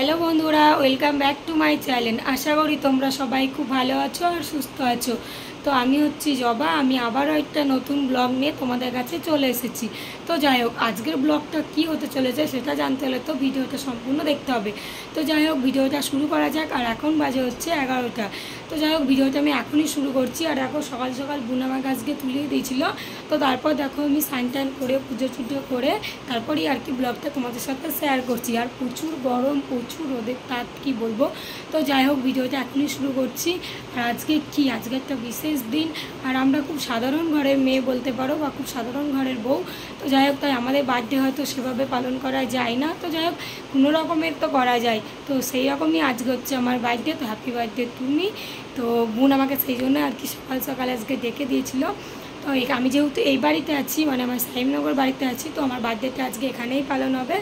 Hello বন্ধুরা, welcome back to my channel. আশা করি তোমরা সবাই খুব ভালো আছো আর সুস্থ আছো। তো আমি হচ্ছি জবা, আমি আবারও একটা নতুন ব্লগ নিয়ে তোমাদের কাছে চলে এসেছি। তো যাই হোক, আজকের ব্লগটা কী হতে চলেছে সেটা জানতে হলে তো ভিডিওটা সম্পূর্ণ দেখতে হবে। তো যাই হোক, ভিডিওটা শুরু করা যাক। আর এখন বাজে হচ্ছে 11টা। তো যাই হোক, ভিডিওটা আমি এখনই শুরু করছি। আর এখন সকাল সকাল বোন আমাকে আজকে তুলিয়ে দিয়েছিল। তো তারপর দেখো আমি স্নান টান করে পুজো টুজো করে তারপরেই আর কি ব্লগটা তোমাদের সাথে শেয়ার করছি। আর প্রচুর গরম, প্রচুর রোদের তাপ, কী বলবো। তো যাই হোক, ভিডিওটা এখনই শুরু করছি। আর আজকে একটা বিশেষ দিন। আর আমরা খুব সাধারণ ঘরের মেয়ে বলতে পারো, বা খুব সাধারণ ঘরের বউ। তো যাই হোক, তাই আমাদের বার্থডে হয়তো সেভাবে পালন করা যায় না। তো যাই হোক, কোনো রকমের তো করা যায়। তো সেই রকমই আজকে হচ্ছে আমার বার্থডে। তো হ্যাপি বার্থডে তুমি। তো বোন আমাকে সেই জন্য আর কি সকাল সকাল আজকে ডেকে দিয়েছিল। তো আমি যেহেতু এই বাড়িতে আছি, মানে আমার সাইমনগর বাড়িতে আছি, তো আমার বার্থডেটা আজকে এখানেই পালন হবে।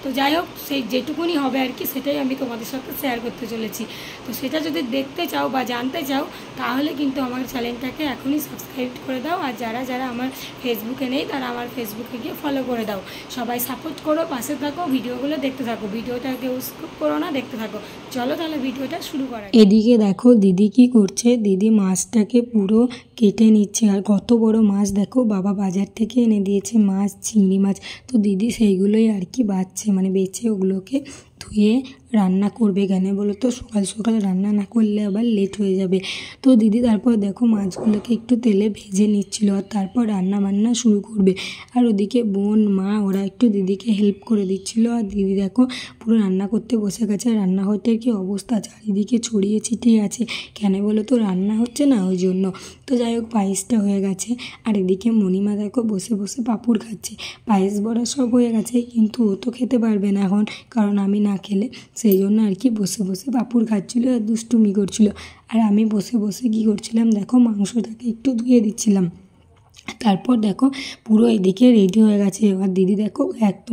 তো যাই হোক, সেই যেটুকুনি হবে আর কি সেটাই আমি তোমাদের সাথে শেয়ার করতে চলেছি। তো সেটা যদি দেখতে চাও বা জানতে চাও তাহলে কিন্তু আমার চ্যানেলটাকে এখনই সাবস্ক্রাইব করে দাও। আর যারা যারা আমার ফেসবুকে নেই তারা আমার ফেসবুকে গিয়ে ফলো করে দাও। সবাই সাপোর্ট করো, পাশে থাকো, ভিডিওগুলো দেখতে থাকো, ভিডিওটা কেউ স্কিপ করো না, দেখতে থাকো। চলো তাহলে ভিডিওটা শুরু করা। এদিকে দেখো দিদি কি করছে। দিদি মাছটাকে পুরো কেটে নিচ্ছে। আর কত বড় মাছ দেখো, বাবা বাজার থেকে এনে দিয়েছে মাছ, চিংড়ি মাছ। তো দিদি সেইগুলোই আর কি বাছছে, মানে বেছে ওগুলোকে ধুয়ে রান্না করবে। কেন বলো তো, সকাল সকাল রান্না না করলে আবার লেট হয়ে যাবে। তো দিদি তারপর দেখো মাছগুলোকে একটু তেলে ভেজে নিচ্ছিল, আর তারপর রান্না বান্না শুরু করবে। আর ওদিকে বোন, মা ওরা একটু দিদিকে হেল্প করে দিচ্ছিল। আর দিদি দেখো পুরো রান্না করতে বসে গেছে। রান্নাঘরটার কি অবস্থা, চারিদিকে ছড়িয়ে ছিটিয়ে আছে। কেন বলো তো, রান্না হচ্ছে না ওই জন্য। তো যাই হোক, পায়েসটা হয়ে গেছে। আর এদিকে মণিমা দেখো বসে বসে পাঁপড় খাচ্ছে। পায়েস বড়া সব হয়ে গেছে, কিন্তু ও তো খেতে পারবে না এখন, কারণ আমি না খেলে। সেই জন্য আর কি বসে বসে পাঁপড় খাচ্ছিলো আর দুষ্টুমি করছিলো। আর আমি বসে বসে কী করছিলাম দেখো, মাংসটাকে একটু ধুয়ে দিচ্ছিলাম। তারপর দেখো পুরো এদিকে রেডি হয়ে গেছে। এবার দিদি দেখো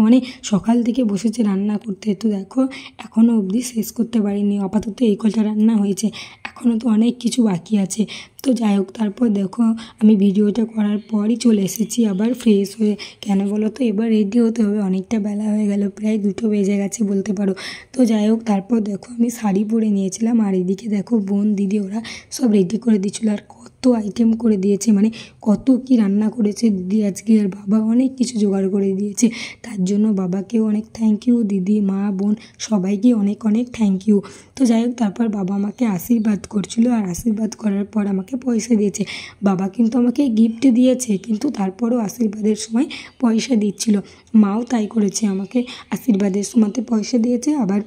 মানে সকাল থেকে বসেছে রান্না করতে। তো দেখো এখনও অবধি শেষ করতে পারিনি। আপাতত এই কলটা রান্না হয়েছে, এখনও তো অনেক কিছু বাকি আছে। তো যাই হোক, তারপর দেখো আমি ভিডিওটা করার পরই চলে এসেছি আবার ফ্রেশ হয়ে। কেন বলো তো, এবার রেডি হতে হবে, অনেকটা বেলা হয়ে গেল, প্রায় 2টো বেজে গেছে বলতে পারো। তো যাই হোক, তারপর দেখো আমি শাড়ি পরে নিয়েছিলাম। আর এদিকে দেখো বোন, দিদি ওরা সব রেডি করে দিচ্ছিলো। আর কত আইটেম করে দিয়েছে, মানে কত কি রান্না করেছে দিদি আজকে। আর বাবা অনেক কিছু জোগাড় করে দিয়েছে, তার জন্য বাবাকেও অনেক থ্যাংক ইউ। দিদি, মা, বোন সবাইকে অনেক অনেক থ্যাংক ইউ। তো যাই হোক, তারপর বাবা আমাকে আশীর্বাদ করছিল। আর আশীর্বাদ করার পর আমাকে পয়সা দিয়েছে। বাবা কিন্তু আমাকে গিফট দিয়েছে, কিন্তু তারপরও আশীর্বাদের সময় পয়সা দিচ্ছিল। মাও তাই করেছে, আমাকে আশীর্বাদের সময়তে পয়সা দিয়েছে, আবার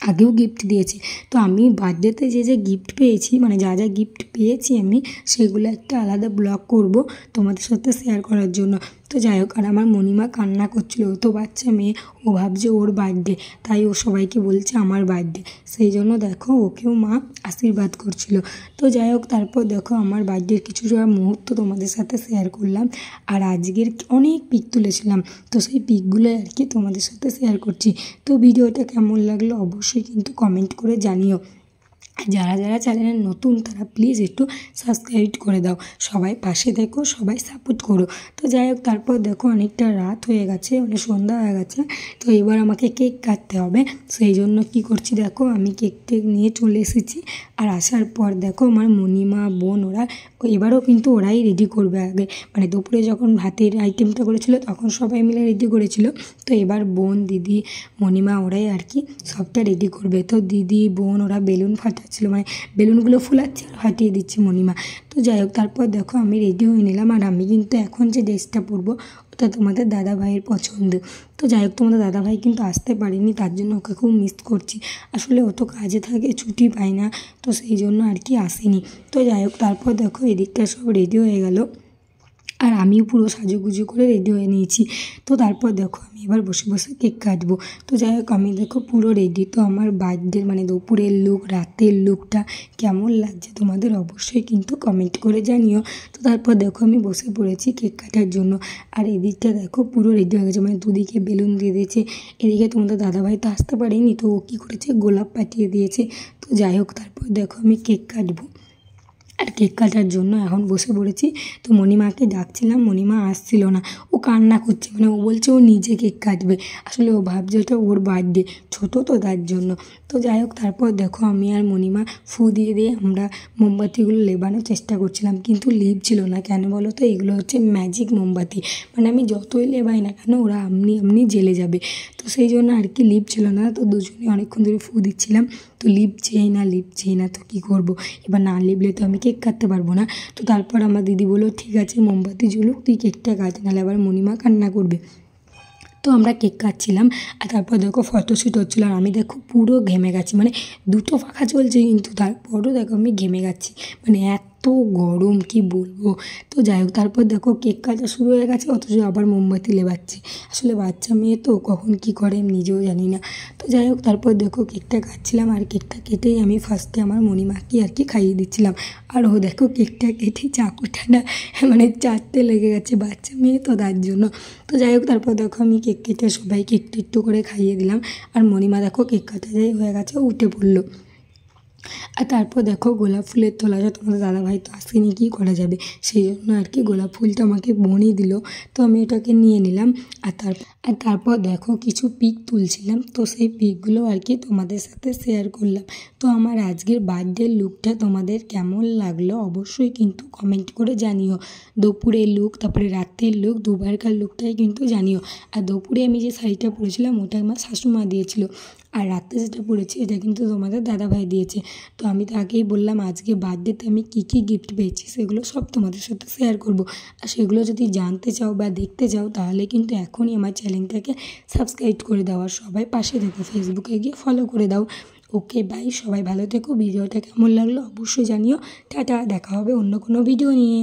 আগেও গিফট দিয়েছে। তো আমি বার্থডেতে যে গিফট পেয়েছি, মানে যা যা গিফট পেয়েছি আমি, সেগুলো একটা আলাদা ব্লগ করব তোমাদের সাথে শেয়ার করার জন্য। তো যাই হোক, আর আমার মণিমা কান্না করছিল। ও তো বাচ্চা মেয়ে, ও ভাবছে ওর বার্থডে, তাই ও সবাইকে বলছে আমার বার্থডে। সেই জন্য দেখো ওকেও মা আশীর্বাদ করছিল। তো যাই হোক, তারপর দেখো আমার বার্থডের কিছু মুহূর্ত তোমাদের সাথে শেয়ার করলাম। আর আজকের অনেক পিক তুলেছিলাম, তো সেই পিকগুলো আর কি তোমাদের সাথে শেয়ার করছি। তো ভিডিওটা কেমন লাগলো অবশ্যই কিন্তু কমেন্ট করে জানিও। যারা যারা চ্যানেলে নতুন তারা প্লিজ একটু সাবস্ক্রাইব করে দাও। সবাই পাশে দেখো, সবাই সাপোর্ট করো। তো যাই হোক, তারপর দেখো অনেকটা রাত হয়ে গেছে, অনেক সন্ধ্যা হয়ে গেছে। তো এবার আমাকে কেক কাটতে হবে। সেই জন্য কী করছি দেখো, আমি কেক টেক নিয়ে চলে এসেছি। আর আসার পর দেখো আমার মণিমা, বোন ওরা এবারও কিন্তু ওরাই রেডি করবে। আগে মানে দুপুরে যখন ভাতের আইটেমটা করেছিল তখন সবাই মিলে রেডি করেছিল। তো এবার বোন, দিদি, মণিমা ওরাই আর কি সবটা রেডি করবে। তো দিদি, বোন ওরা বেলুন ফাটাচ্ছিলো, মানে বেলুনগুলো ফুলাচ্ছে আর ফাটিয়ে দিচ্ছে মণিমা। তো যাই হোক, তারপর দেখো আমি রেডি হয়ে নিলাম। আর আমি কিন্তু এখন যে ড্রেসটা পরবো ওটা তোমাদের দাদা ভাইয়ের পছন্দ। তো যাই হোক, তোমাদের দাদা ভাই কিন্তু আসতে পারেনি, তার জন্য ওকে খুব মিস করছি। আসলে ও তো কাজে থাকে, ছুটি পায় না, তো সেই জন্য আর কি আসেনি। তো যাই হোক, তারপর দেখো এদিকটা সব রেডি হয়ে গেল। আর আমিও পুরো সাজুগুজু করে রেডি হয়ে নিয়েছি। তো তারপর দেখো আমি এবার বসে বসে কেক কাটবো। তো যাই হোক, আমি দেখো পুরো রেডি। তো আমার বার্থডে মানে দুপুরের লুক, রাতের লুকটা কেমন লাগছে তোমাদের অবশ্যই কিন্তু কমেন্ট করে জানিও। তো তারপর দেখো আমি বসে পড়েছি কেক কাটার জন্য। আর এদিকটা দেখো পুরো রেডি হয়ে গেছে, মানে দুদিকে বেলুন দিয়ে দিয়েছে। এদিকে তোমাদের দাদাভাই তো আসতে পারেনি, তো ও কী করেছে, গোলাপ পাঠিয়ে দিয়েছে। তো যাই হোক, তারপর দেখো আমি কেক কাটবো। আর কেক কাটার জন্য এখন বসে পড়েছি। তো মণিমাকে ডাকছিলাম, মণিমা আসছিল না, ও কান্না করছে, মানে ও বলছে ও নিজে কেক কাটবে। আসলে ও ভাবছে ওটা ওর বার্থডে, ছোটো তো তার জন্য। তো যাই হোক, তারপর দেখো আমি আর মণিমা ফু দিয়ে দিয়ে আমরা মোমবাতিগুলো লেবানোর চেষ্টা করছিলাম, কিন্তু লিভছিল না। কেন বলো তো, এগুলো হচ্ছে ম্যাজিক মোমবাতি, মানে আমি যতই লেবাই না কেন ওরা এমনি জ্বেলে যাবে। তো সেই জন্য আর কি লিভছিল না। তো দুজনে অনেকক্ষণ ধরে ফু দিচ্ছিলাম, তো লিভছেই না, তো কী করবো, এবার না লিভলে তো আমি কেক কাটতে পারবো না। তো তারপর আমার দিদি বললো ঠিক আছে মোমবাতি জ্বলুক, তুই কেকটা কাট, নাহলে আবার মণিমা কান্না করবে। তো আমরা কেক কাটছিলাম, আর তারপর দেখো ফটোশ্যুট হচ্ছিলো, আর আমি দেখো পুরো ঘেমে গেছি, মানে দুটো পাখা চলছে কিন্তু তারপরও দেখো আমি ঘেমে গেছি, মানে এত গরম কি বলবো। তো যাই হোক, তারপর দেখো কেক কাটা শুরু হয়ে গেছে, অথচ আবার মোমবাতি লেবাচ্ছে। আসলে বাচ্চা মেয়ে তো কখন কি করে আমি নিজেও জানি না। তো যাই হোক, তারপর দেখো কেকটা কাটছিলাম, আর কেকটা কেটেই আমি ফার্স্টে আমার মণিমাকে আর কি খাইয়ে দিচ্ছিলাম। আর ও দেখো কেকটা কেটে চাকুটা না মানে চাটতে লেগে গেছে, বাচ্চা মেয়ে তো তার জন্য। তো যাই হোক, তারপর দেখো আমি কেক কেটে সবাইকে একটু একটু করে খাইয়ে দিলাম। আর মণিমা দেখো কেক কাটা যাই হয়ে গেছে, উঠে পড়লো। আর তারপর দেখো গোলাপ ফুলের তোলাটা তোমাদের দাদাভাই তো আসেনি, কী করা যাবে, সেই জন্য আর কি গোলাপ ফুলটা আমাকে বনি দিল, তো আমি ওটাকে নিয়ে নিলাম। আর তারপর দেখো কিছু পিক তুলছিলাম, তো সেই পিকগুলো আর কি তোমাদের সাথে শেয়ার করলাম। তো আমার আজকের বার্থডে লুকটা তোমাদের কেমন লাগলো অবশ্যই কিন্তু কমেন্ট করে জানিও। দুপুরের লুক, তারপরে রাত্রির লুক, দুবারকার লুকটাই কিন্তু জানিও। আর দুপুরে আমি যে শাড়িটা পরেছিলাম ওটা আমার শাশুমা দিয়েছিল, আর রাত্রে যেটা পরেছি এটা কিন্তু তোমাদের দাদাভাই দিয়েছে। তো আমি তো আগেই বললাম আজকে বার্থডেতে আমি কী কী গিফট পেয়েছি সেগুলো সব তোমাদের সাথে শেয়ার করব। আর সেগুলো যদি জানতে চাও বা দেখতে চাও তাহলে কিন্তু এখনই আমার চ্যানেলটাকে সাবস্ক্রাইব করে দাও, আর সবাই পাশে থেকো, ফেসবুকে গিয়ে ফলো করে দাও। ওকে বাই, সবাই ভালো থেকো। ভিডিওটা কেমন লাগলো অবশ্যই জানিও। টাটা, দেখা হবে অন্য কোনো ভিডিও নিয়ে।